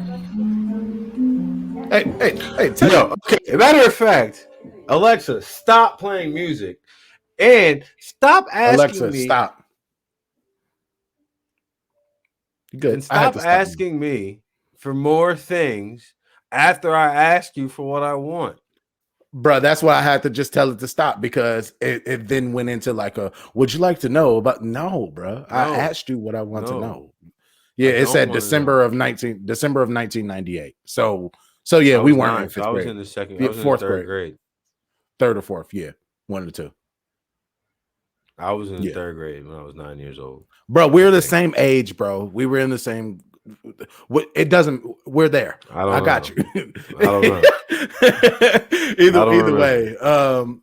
1998. Okay. Matter of fact, Alexa, stop playing music and stop asking Alexa, me. Stop. Good. And stop asking me for more things after I ask you for what I want. Bro, that's why I had to just tell it to stop, because it then went into like would you like to know about? No, bro. No, I asked you what I want to know. Yeah, it said December of 1998. So yeah, we weren't in 5th grade. I was in the second, I was in the 3rd grade. 3rd or 4th, yeah. 1 or 2. I was in the 3rd grade when I was 9 years old. Bro, we're the same age, bro. We were in the same. It doesn't. We're there. I got you. I don't know. Either way.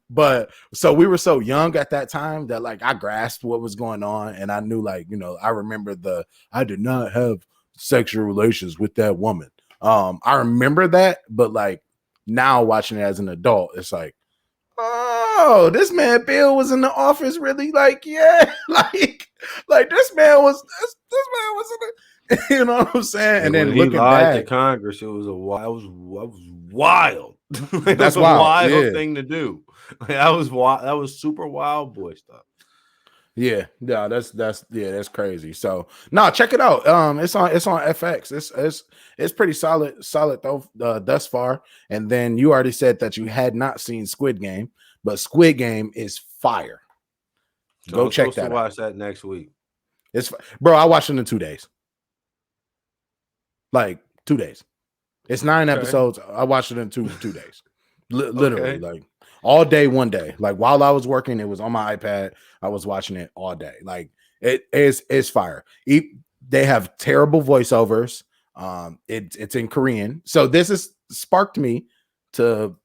But so we were so young at that time that like I grasped what was going on, and I knew, like, you know, I remember I did not have sexual relations with that woman. I remember that, but like now watching it as an adult, it's like, oh, this man Bill was in the office, really? Like, yeah, like this man was in the, you know what I'm saying? And then when looking he lied back to Congress, it was wild. That's a wild thing to do. Like, that was wild. That was super wild boy stuff. Yeah, that's crazy. So no, check it out. It's on FX. It's pretty solid though thus far. And then you already said that you had not seen Squid Game, but Squid Game is fire. So Go check that out. Watch that next week. Bro, I watched it in 2 days. Like 2 days. It's 9 Okay. episodes. I watched it in two days. Literally, Okay. like all day, one day. Like while I was working, it was on my iPad. I was watching it all day. Like it's fire. They have terrible voiceovers. It's in Korean. So this has sparked me to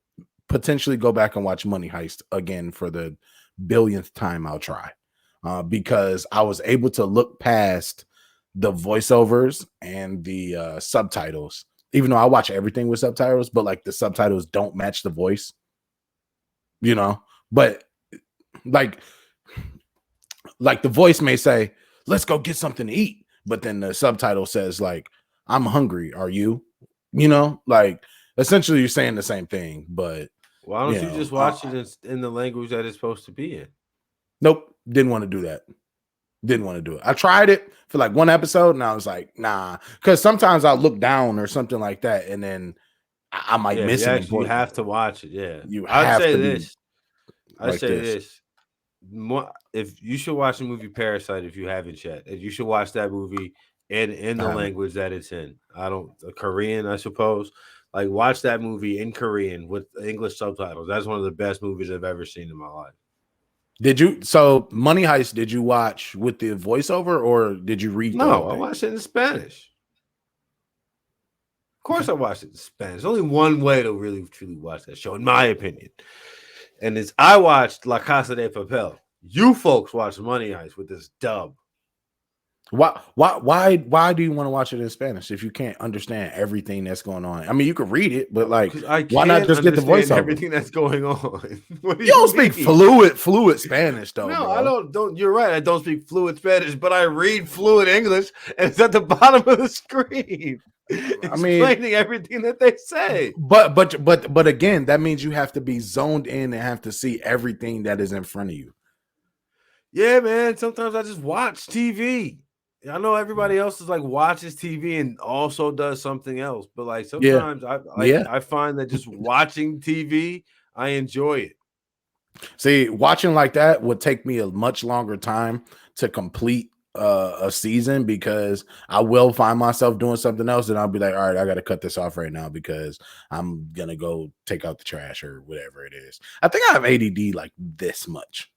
potentially go back and watch Money Heist again for the billionth time. I'll try because I was able to look past the voiceovers and the subtitles, even though I watch everything with subtitles, but like the subtitles don't match the voice, you know. But like the voice may say, "Let's go get something to eat," but then the subtitle says like, "I'm hungry. Are you?" You know, like essentially you're saying the same thing, but Why don't you just watch it in the language that it's supposed to be in? nope, didn't want to do that. Didn't want to do it. I tried it for like one episode and I was like, nah, because sometimes I'll look down or something like that, and then I might miss an You important. have to watch it. Yeah, You I'd have say to this. be like this. More, if you should watch the movie Parasite if you haven't yet. If you should watch that movie in the language that it's in. Korean, I suppose. Like watch that movie in Korean with English subtitles. That's one of the best movies I've ever seen in my life. Did you? So Money Heist, did you watch with the voiceover or did you read? No, I watched it in Spanish. Of course, I watched it in Spanish. There's only one way to really truly watch that show, in my opinion. And it's I watched La Casa de Papel. You folks watch Money Heist with this dub. Why do you want to watch it in Spanish if you can't understand everything that's going on? I mean, you could read it, but like, why not just get the voiceover? Everything that's going on. You don't speak fluid Spanish though. No, bro. I don't. You're right. I don't speak fluid Spanish, but I read fluid English, and it's at the bottom of the screen, explaining everything that they say. But again, that means you have to be zoned in and have to see everything that is in front of you. Yeah, man. Sometimes I just watch TV. I know everybody else is like watches TV and also does something else, but like sometimes I find that just watching TV, I enjoy it. See, watching like that would take me a much longer time to complete a season because I will find myself doing something else and I'll be like, all right, I got to cut this off right now because I'm going to go take out the trash or whatever it is. I think I have ADD like this much.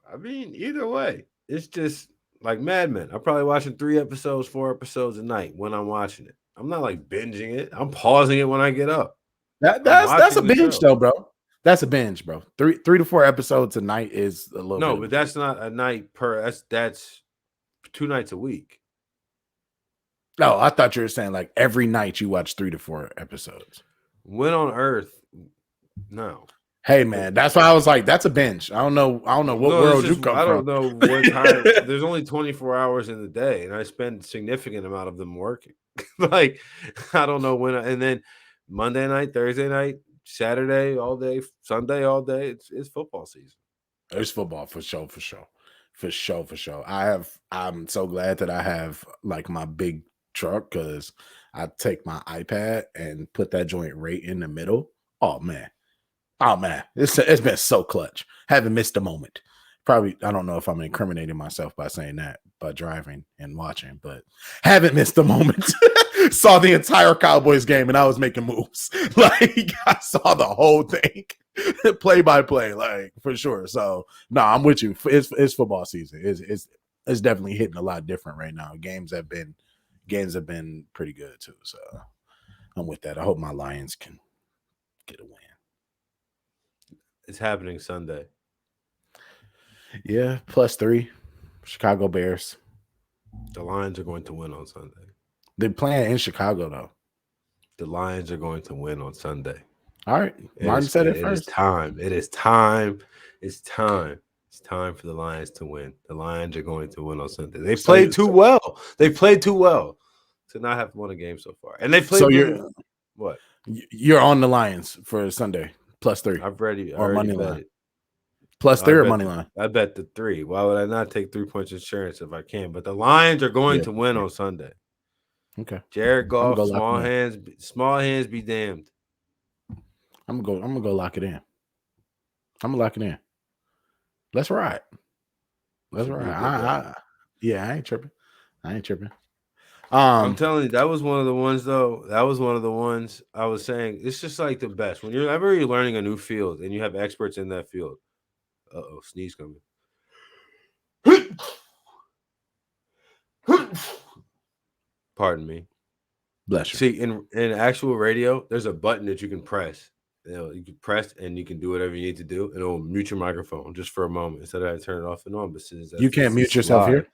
I mean, either way, it's just like Mad Men. I'm probably watching 3 episodes, 4 episodes a night when I'm watching it. I'm not like binging it. I'm pausing it when I get up. That's a binge though, bro. That's a binge, bro. 3 to 4 episodes a night is a little. No, but that's not a night per. That's 2 nights a week. No, I thought you were saying like every night you watch 3 to 4 episodes. When on earth? No. Hey man, that's why I was like, that's a binge. I don't know what world you come from. I don't know what time. There's only 24 hours in the day, and I spend a significant amount of them working. Like, I don't know when. And then Monday night, Thursday night, Saturday all day, Sunday all day. It's football season. It's football for sure. I'm so glad that I have like my big truck because I take my iPad and put that joint right in the middle. Oh man, it's been so clutch. Haven't missed a moment. Probably, I don't know if I'm incriminating myself by saying that by driving and watching, but haven't missed a moment. Saw the entire Cowboys game and I was making moves. Like I saw the whole thing, play by play, like for sure. So no, I'm with you. It's football season. It's definitely hitting a lot different right now. Games have been pretty good too. So I'm with that. I hope my Lions can get a win. It's happening Sunday. Yeah, +3. Chicago Bears. The Lions are going to win on Sunday. They're playing in Chicago though. The Lions are going to win on Sunday. All right. Martin said it first. It is time. It's time. It's time for the Lions to win. The Lions are going to win on Sunday. They played too well. They played too well to not have won a game so far. And they played. So what? You're on the Lions for Sunday +3. I've already money bet line. it. +3 or money line? I bet the 3. Why would I not take 3 points insurance if I can? But the Lions are going to win on Sunday. Okay. Jared Goff, small hands be damned. I'm gonna go lock it in. I'm gonna lock it in. Let's ride. I ain't tripping. I'm telling you, that was one of the ones though. That was one of the ones I was saying. It's just like the best when you're learning a new field and you have experts in that field. Sneeze coming. Pardon me. Bless you. See, in actual radio, there's a button that you can press. You can press and you can do whatever you need to do, and it'll mute your microphone just for a moment instead of having to turn it off and on. But since You can't mute yourself live, here.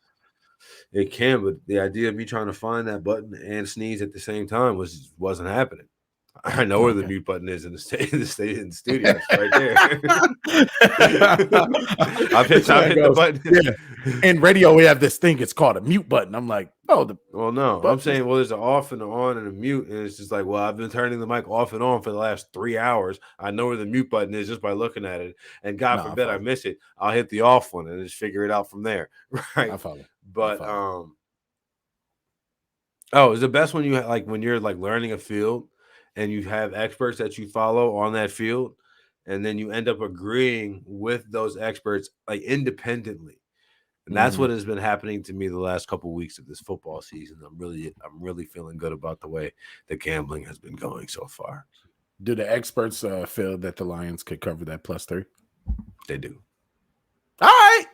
it can, but the idea of me trying to find that button and sneeze at the same time wasn't happening. I know where the mute button is in the studio. It's right there. I've hit the button. Yeah. In radio, we have this thing. It's called a mute button. I'm like, no. I'm saying, there's an off and an on and a mute, and it's just like, well, I've been turning the mic off and on for the last 3 hours. I know where the mute button is just by looking at it, and God forbid I miss it. I'll hit the off one and just figure it out from there, right? I follow. But it's the best when when you're like learning a field. And you have experts that you follow on that field, and then you end up agreeing with those experts like independently. And that's what has been happening to me the last couple of weeks of this football season. I'm really feeling good about the way the gambling has been going so far. Do the experts feel that the Lions could cover that +3? They do. All right.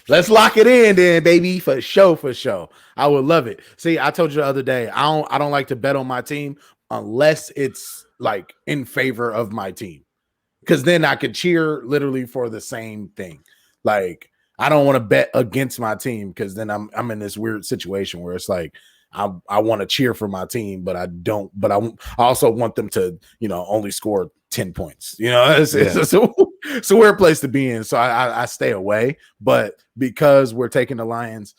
Let's lock it in then, baby, for show. I would love it. See, I told you the other day, I don't like to bet on my team unless it's like in favor of my team. Because then I could cheer literally for the same thing. Like, I don't want to bet against my team because then I'm in this weird situation where it's like I want to cheer for my team, but I don't. But I also want them to, only score 10 points. It's a weird place to be in. So I stay away. But because we're taking the Lions,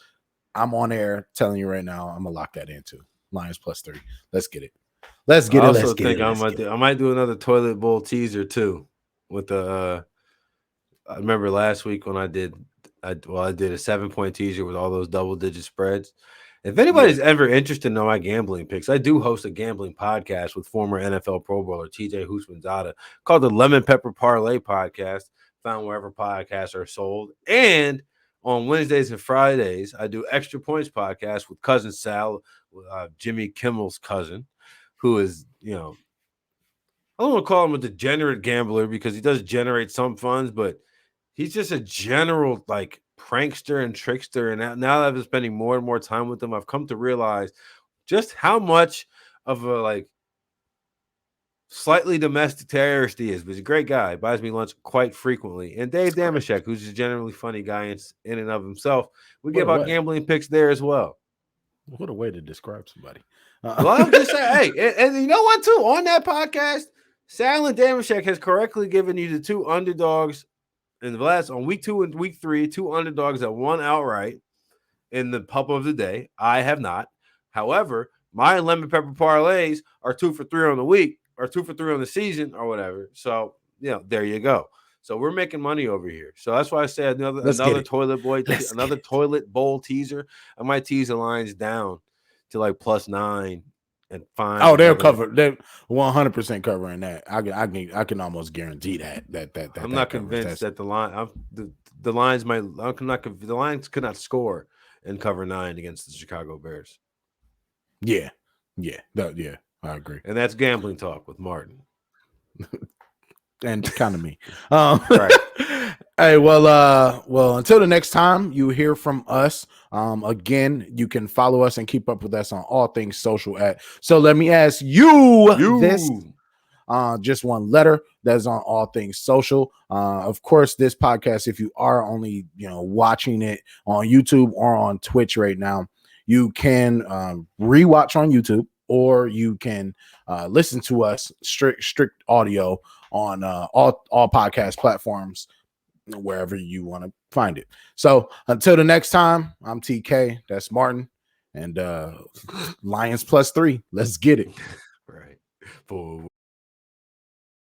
I'm on air telling you right now, I'm gonna lock that in too. Lions +3. Let's get it. I might do another toilet bowl teaser too. With the I remember last week when I did a 7-point teaser with all those double-digit spreads. If anybody's ever interested in my gambling picks, I do host a gambling podcast with former NFL Pro Bowler TJ Houshmandzadeh called the Lemon Pepper Parlay Podcast, found wherever podcasts are sold. And on Wednesdays and Fridays, I do Extra Points Podcast with cousin Sal, Jimmy Kimmel's cousin, who is, I don't want to call him a degenerate gambler because he does generate some funds, but he's just a general like prankster and trickster. And now that I've been spending more and more time with him, I've come to realize just how much of a like slightly domestic terrorist he is. But he's a great guy. Buys me lunch quite frequently. And Dave Damashek, who's a generally funny guy in and of himself. We give out gambling picks there as well. What a way to describe somebody. Well, I'm just saying, hey, and you know what, too? On that podcast, Sal and Damashek has correctly given you the two underdogs in the last on week 2 and week 3, two underdogs that won outright in the pub of the day. I have not. However, my lemon pepper parlays are 2 for 3 on the week or 2 for 3 on the season or whatever. So, there you go. So we're making money over here. So that's why I say another toilet bowl teaser. I might tease the Lions down to like +9 and fine. Oh, they'll cover. They're 100% covering that. I can almost guarantee that. I'm not convinced that the Lions might. The Lions could not score and cover 9 against the Chicago Bears. Yeah, I agree. And that's gambling talk with Martin. And kind of me. Right. Hey, well, until the next time you hear from us, again, you can follow us and keep up with us on all things social at. So let me ask you this. Just one letter that's on all things social. Of course, this podcast, if you are only watching it on YouTube or on Twitch right now, you can rewatch on YouTube, or you can listen to us strict audio on all podcast platforms, wherever you want to find it. So until the next time, I'm TK. That's Martin, and Lions +3. Let's get it. Right.